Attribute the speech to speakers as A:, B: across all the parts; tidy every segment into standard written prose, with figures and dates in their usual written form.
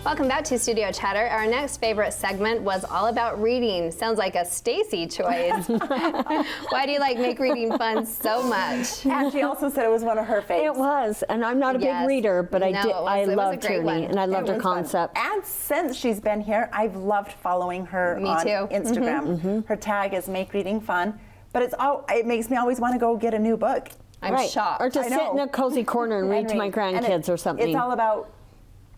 A: Welcome back to Studio Chatter. Our next favorite segment was all about reading. Sounds like a Stacy choice. Why do you like Make Reading Fun so much?
B: And she also said it was one of her faves.
C: It was, and I'm not a big reader, but I love Tierney, and I loved her concept.
B: Fun. And since she's been here, I've loved following her on Instagram. Her tag is Make Reading Fun, but it makes me always want to go get a new book.
A: I'm shocked.
C: Or to sit in a cozy corner and read to my grandkids or something.
B: It's all about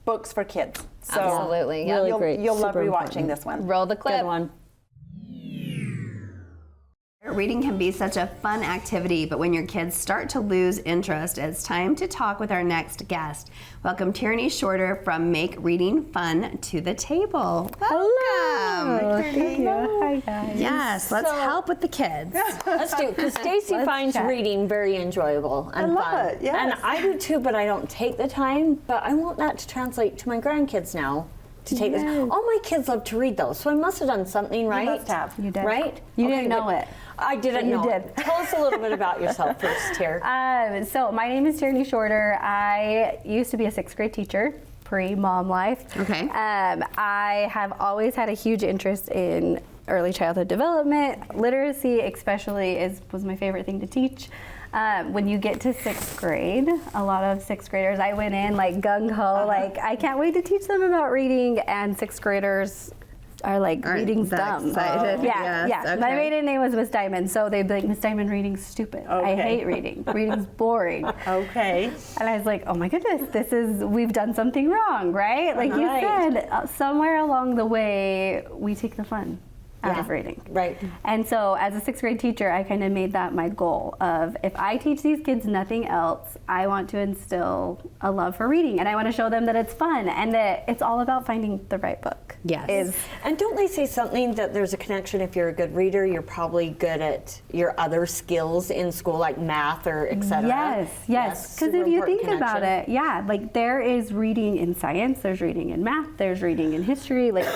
B: books for kids. So
A: absolutely.
C: Really great.
B: You'll love
C: Super
B: rewatching this one.
A: Roll the clip.
C: Good one.
D: Reading can be such a fun activity, but when your kids start to lose interest, it's time to talk with our next guest. Welcome Tierney Shorter from Make Reading Fun to the table. Welcome.
B: Thank you. Hi, guys.
D: Yes, let's help with the kids.
C: Let's do, because Stacy finds reading very enjoyable and fun.
B: It, yes.
C: And I do too, but I don't take the time. But I want that to translate to my grandkids now. To take this. All my kids love to read though, so I must have done something right.
B: You must have.
E: You did.
C: Right?
E: You didn't know it.
C: I didn't know.
E: You
C: it.
E: did.
C: Tell us a little bit about yourself first, Tier.
E: So my name is Tierney Shorter. I used to be a 6th grade teacher, pre-mom life.
D: Okay.
E: I have always had a huge interest in early childhood development. Literacy especially was my favorite thing to teach. When you get to 6th grade, a lot of 6th graders, I went in like gung-ho, like I can't wait to teach them about reading, and 6th graders are like, reading's dumb.
D: Excited.
E: Yeah,
D: Yes,
E: yeah.
D: okay.
E: My maiden name was Miss Diamond, so they'd be like, Miss Diamond, reading's stupid. I
B: Okay.
E: hate reading. Reading's boring.
B: Okay.
E: And I was like, oh my goodness, we've done something wrong, right? Like you said, somewhere along the way, we take the fun out of reading.
C: Right.
E: And so as a 6th grade teacher, I kind of made that my goal of, if I teach these kids nothing else, I want to instill a love for reading, and I want to show them that it's fun and that it's all about finding the right book.
D: Yes.
C: And don't they say something that there's a connection? If you're a good reader, you're probably good at your other skills in school, like math or etc.
E: Yes. Because if you think about it, like there is reading in science, there's reading in math, there's reading in history. Like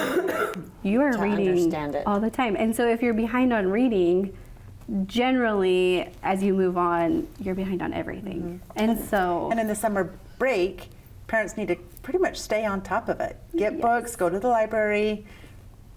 E: you are reading
C: understand it.
E: all the time. And so if you're behind on reading, generally as you move on, you're behind on everything.
B: And in the summer break, parents need to pretty much stay on top of it. Get books, go to the library.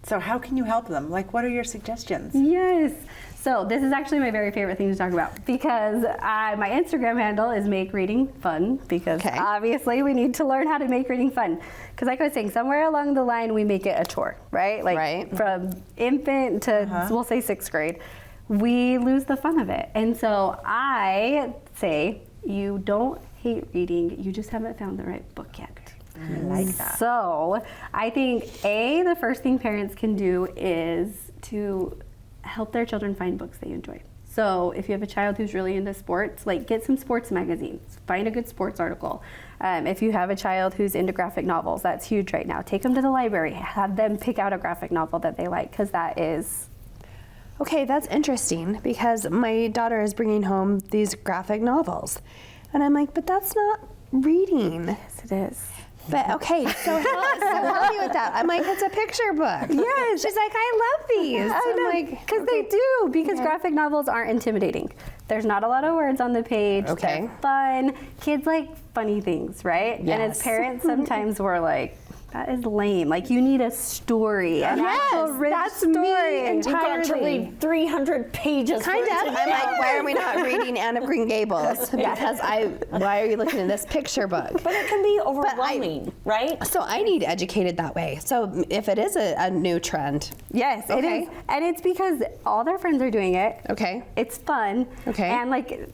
B: So how can you help them? Like, what are your suggestions?
E: Yes. So this is actually my very favorite thing to talk about, because my Instagram handle is Make Reading Fun, because obviously we need to learn how to make reading fun. Because like I was saying, somewhere along the line we make it a chore, right? Like from infant to we'll say 6th grade, we lose the fun of it. And so I say, you don't hate reading, you just haven't found the right book yet.
B: I like that.
E: So I think the first thing parents can do is to help their children find books they enjoy. So if you have a child who's really into sports, like get some sports magazines, find a good sports article. If you have a child who's into graphic novels, that's huge right now. Take them to the library, have them pick out a graphic novel that they like, because that is...
D: Okay, that's interesting, because my daughter is bringing home these graphic novels. And I'm like, but that's not reading.
E: Yes, it is.
D: But okay, so help me with that. I'm like, it's a picture book.
E: Yes.
D: She's like, I love these.
E: I know,
D: I'm like,
E: because they do, because graphic novels aren't intimidating. There's not a lot of words on the page.
D: Okay.
E: They're fun. Kids like funny things, right?
D: Yes.
E: And as parents, sometimes we're like, that is lame. Like, you need a story, an actual rich story.
C: You've got to read 300 pages.
D: kind of. I'm like, why are we not reading Anne of Green Gables? Because why are you looking at this picture book?
C: But it can be overwhelming, right?
D: So I need educated that way. So if it is a new trend.
E: Yes, it is. And it's because all their friends are doing it.
D: Okay.
E: It's fun.
D: Okay.
E: And like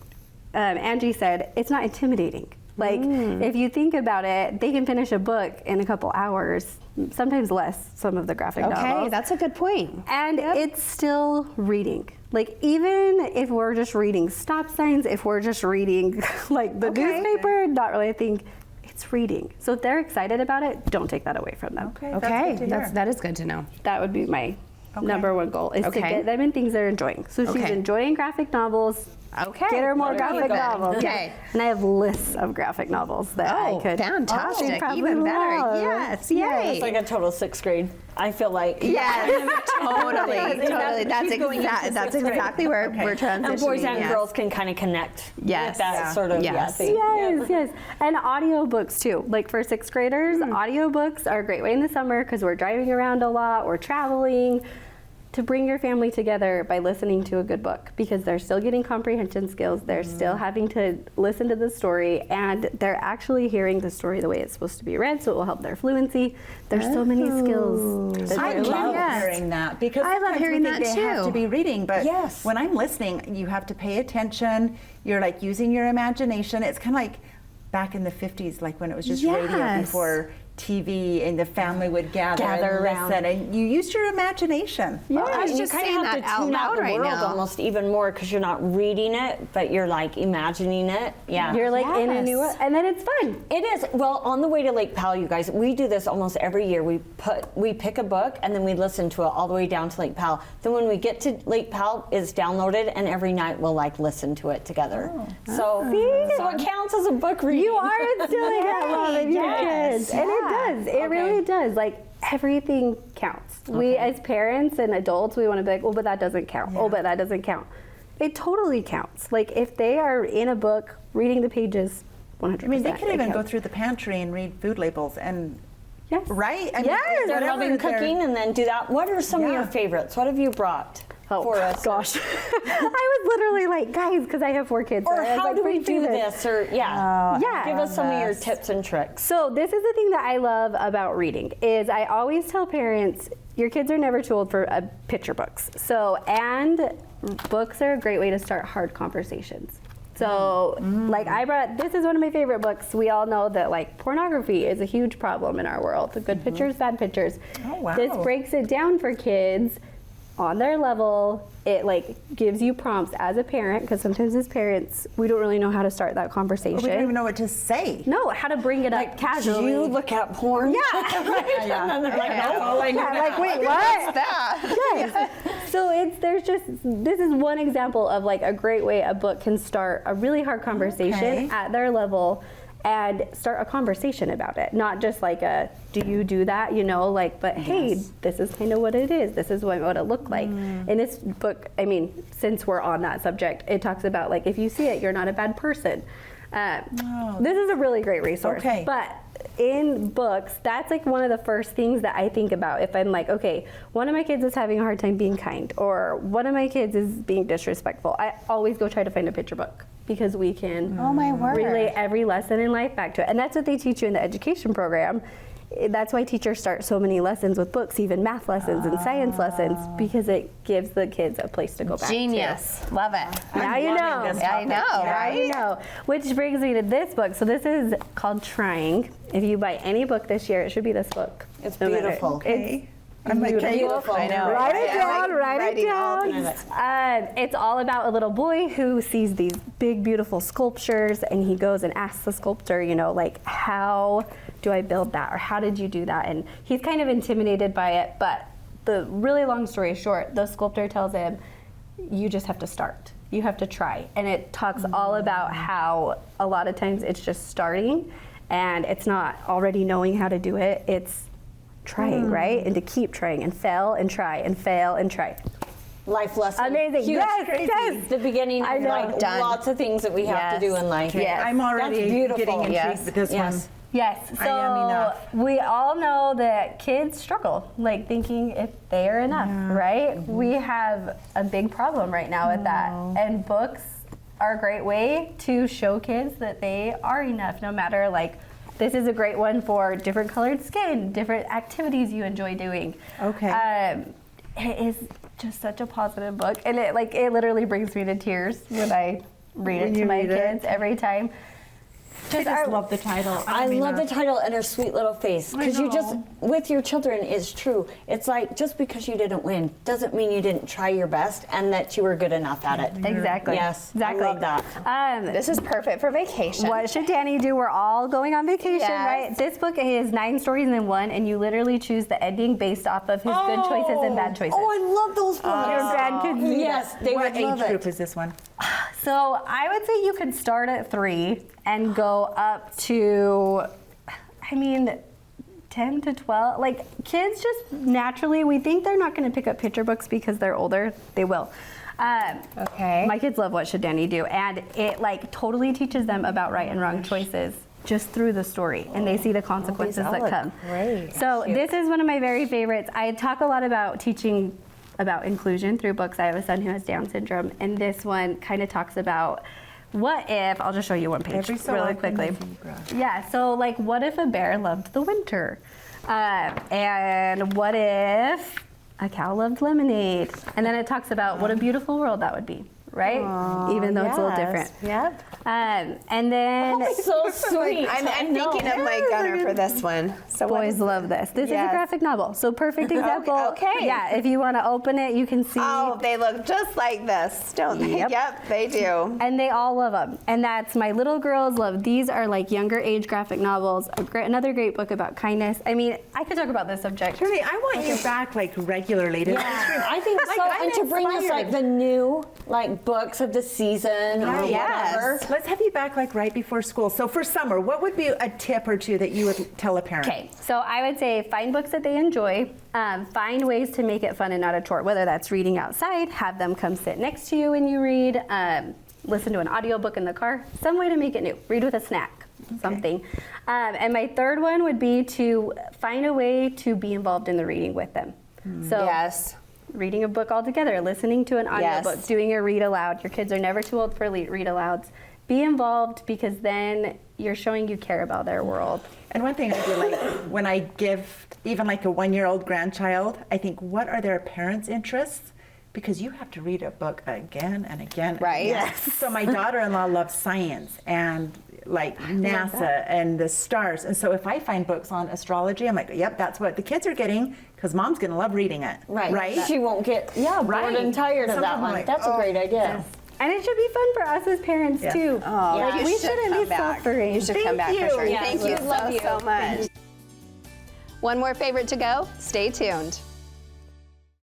E: Angie said, it's not intimidating. Like, if you think about it, they can finish a book in a couple hours, sometimes less, some of the graphic novels.
D: Okay, that's a good point.
E: And it's still reading. Like, even if we're just reading stop signs, if we're just reading like the newspaper, not really a thing, it's reading. So if they're excited about it, don't take that away from them.
D: Okay, that is good to know.
E: That would be my number one goal, is to get them in things they're enjoying. So she's enjoying graphic novels,
D: Okay.
E: Get her more
D: Very
E: graphic
D: good.
E: novels.
D: Okay.
E: And I have lists of graphic novels that I could.
D: fantastic.
E: she'd probably
D: Even better.
E: love.
D: Yes. Yay.
C: It's like a total 6th grade. I feel like.
D: Yes, totally. That's,
C: She's going into
D: that's
C: sixth grade.
D: exactly where we're transitioning.
C: And boys and
D: yes.
C: girls can kind of connect
D: Yes.
C: with that
D: Yeah.
C: sort of
D: Yes.
C: thing.
E: Yes. And audiobooks too. Like for 6th graders, audiobooks are a great way in the summer because we're driving around a lot, we're traveling, to bring your family together by listening to a good book because they're still getting comprehension skills, they're still having to listen to the story, and they're actually hearing the story the way it's supposed to be read, so it will help their fluency. There's so many skills. That
B: I
E: they're
B: love
E: learning.
B: hearing that because
D: I love
B: sometimes we
D: hearing
B: think
D: that
B: they have
D: too.
B: to be reading, but
C: Yes.
B: when I'm listening, you have to pay attention. You're like using your imagination. It's kind of like back in the 50s, like when it was just radio
D: Yes.
B: before TV, and the family would gather and
C: around.
B: listen, and you used your imagination.
D: I was
C: and
D: just
C: you kind
D: saying
C: of have
D: that
C: to
D: out
C: tune out
D: loud
C: the
D: right
C: world
D: now.
C: almost even more because you're not reading it, but you're like imagining it. Yeah.
E: You're like in a new
D: Yes.
E: world, and then it's fun.
C: It is. Well, on the way to Lake Powell, you guys, we do this almost every year. We pick a book and then we listen to it all the way down to Lake Powell. Then when we get to Lake Powell, it's downloaded, and every night we'll like listen to it together. So it counts as a book reading.
E: You are instilling that love in your kids, and it does. It really does. Like everything counts. We as parents and adults, we want to be like, oh, but that doesn't count. Oh, but that doesn't count. It totally counts. Like if they are in a book reading the pages, 100%.
B: I mean, they can
E: it
B: even go
E: counts.
B: through the pantry and read food labels, and
E: Yes.
B: right? I mean,
E: Yes.
C: They're
B: whatever
C: loving
B: they're-
C: cooking and then do that. What are some of your
B: Yeah.
C: favorites? What have you brought for us?
E: Gosh. I was literally like, guys, because I have 4 kids.
C: Or
E: so I was
C: how
E: like,
C: do we
E: "Please
C: do this? Or yeah.
E: Yeah.
C: Give us some of your
B: this.
C: tips and tricks.
E: So this is the thing that I love about reading is I always tell parents your kids are never too old for picture books. So and books are a great way to start hard conversations. So like this is one of my favorite books. We all know that like pornography is a huge problem in our world. The good pictures, bad pictures.
B: Oh, wow.
E: This breaks it down for kids on their level. It like gives you prompts as a parent because sometimes as parents we don't really know how to start that conversation.
B: We don't even know what to say.
E: No, how to bring it up casually.
C: Do you look at porn?
E: Yeah.
C: And then they're like, no.
E: Yeah, like, wait, what? Yes. So this is one example of like a great way a book can start a really hard conversation
B: Okay.
E: at their level and start a conversation about it. Not just like do you do that, like, but hey, this is kind of what it is. This is what it looked like. In this book, I mean, since we're on that subject, it talks about like, if you see it, you're not a bad person. This is a really great resource.
B: Okay.
E: But in books, that's like one of the first things that I think about if I'm like, okay, one of my kids is having a hard time being kind, or one of my kids is being disrespectful. I always go try to find a picture book because we can relate every lesson in life back to it. And that's what they teach you in the education program. That's why teachers start so many lessons with books, even math lessons and science lessons, because it gives the kids a place to go back
D: Genius. Love it.
E: to. Now you know.
D: I know,
E: Now you
D: right?
E: know. Which brings me to this book. So this is called Trying. If you buy any book this year, it should be this book.
C: It's
E: No matter-
C: beautiful.
E: It's
B: I'm like,
C: Beautiful.
D: I know.
E: Write it
D: I'm
E: down,
D: like
E: write it
D: writing all
E: down. It's all about a little boy who sees these big, beautiful sculptures, and he goes and asks the sculptor, like, how do I build that? Or how did you do that? And he's kind of intimidated by it, but the really long story short, the sculptor tells him, you just have to start. You have to try. And it talks all about how a lot of times it's just starting, and it's not already knowing how to do it. It's trying, right? And to keep trying and fail and try and fail and try.
C: Life lesson.
E: Amazing.
C: Huge.
E: Yes.
C: The beginning
E: I
C: of
E: know.
C: like
D: Done.
C: lots of things that we have to do in life.
E: Yes.
B: I'm already
C: That's beautiful.
B: getting intrigued
D: Yes.
B: with this
C: Yes.
B: one.
E: Yes. So
B: I am enough.
E: we all know that kids struggle, like thinking if they are enough, right? We have a big problem right now with that. And books are a great way to show kids that they are enough, no matter like, this is a great one for different colored skin, different activities you enjoy doing.
B: Okay.
E: It is just such a positive book, and it literally brings me to tears when I read it to my kids every time.
B: I just love the title.
C: I love the
B: Enough.
C: title and her sweet little face because you just with your children it's true. It's like just because you didn't win doesn't mean you didn't try your best and that you were good enough at it.
E: Exactly.
C: Yes,
E: Exactly.
C: I love that.
D: This is perfect for vacation.
E: What should Danny do? We're all going on vacation,
D: Yes.
E: right? This book is 9 stories in one, and you literally choose the ending based off of his good choices and bad choices.
C: Oh, I love those books.
E: Your grandkids need
C: Yes,
E: it.
C: they
B: What
C: would love
B: age
C: it.
B: group is this one?
E: So I would say you could start at 3 and go up to, 10 to 12. Like kids just naturally, we think they're not going to pick up picture books because they're older. They will.
D: Okay.
E: My kids love What Should Danny Do? And it like totally teaches them about right and wrong choices just through the story, and they see the consequences
C: all
E: that
C: look
E: come.
C: great.
E: So this is one of my very favorites. I talk a lot about teaching about inclusion through books. I have a son who has Down syndrome, and this one kind of talks about what if, I'll just show you one page
B: Every so
E: really
B: often
E: quickly.
B: a zebra.
E: Yeah, so like what if a bear loved the winter? And what if a cow loved lemonade? And then it talks about what a beautiful world that would be, right? Even though it's a little different.
C: Yep.
E: And then
C: So sweet.
D: I'm thinking of my Gunner for this one. So what
E: boys
D: is-
E: love this. This is a
D: Yes.
E: graphic novel, so perfect example.
D: okay.
E: Yeah, if you want to open it, you can see.
D: Oh, they look just like this, don't they?
E: Yep.
D: They do.
E: And they all love them. And that's my little girls love. These are like younger age graphic novels. Another great book about kindness. I mean, I could talk about this subject.
B: Shirley, I want you back like regularly to
C: I think so.
B: I'm
C: And to bring us like
B: inspired.
C: the new like books of the season or
D: Yes.
C: whatever.
B: Let's have you back like right before school. So for summer, what would be a tip or two that you would tell a parent?
E: Okay, so I would say find books that they enjoy. Find ways to make it fun and not a chore, whether that's reading outside, have them come sit next to you when you read, listen to an audiobook in the car, some way to make it new. Read with a snack, something. And my third one would be to find a way to be involved in the reading with them. So
D: Yes.
E: reading a book all together, listening to an audiobook,
D: Yes.
E: doing a read aloud. Your kids are never too old for read alouds. Be involved because then you're showing you care about their world.
B: And one thing I do like when I give even like a 1-year-old grandchild, I think, what are their parents' interests? Because you have to read a book again and again. and
D: Right.
B: again. So my daughter-in-law loves science and like NASA and the stars. And so if I find books on astrology, I'm like, yep, that's what the kids are getting because mom's going to love reading it.
C: Right.
B: Right?
C: She won't get bored
B: Right.
C: and tired of that
B: Something
C: one.
B: like,
C: That's a great idea.
E: And it should be fun for us as parents
B: Yeah.
E: too.
D: Oh,
E: Like,
D: you
E: we
D: should
E: shouldn't
D: come
E: be
D: back.
E: suffering.
D: You should come back for sure.
B: you.
D: Thank you
A: we love you.
D: so much.
A: One more favorite to go. Stay tuned.